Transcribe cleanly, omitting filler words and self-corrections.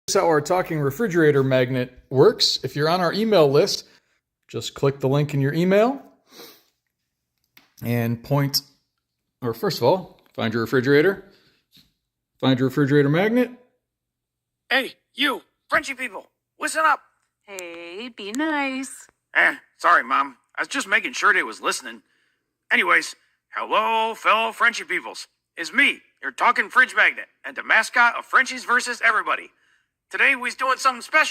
This is how our talking refrigerator magnet works. If you're on our email list, just click the link in your email and first of all, find your refrigerator, find your refrigerator magnet. Hey, you, Frenchy people, listen up. Hey, be nice. Sorry, Mom. I was just making sure they was listening. Anyways, hello, fellow Frenchy peoples. It's me, your talking fridge magnet, and the mascot of Frenchies versus everybody. Today we's doing something special.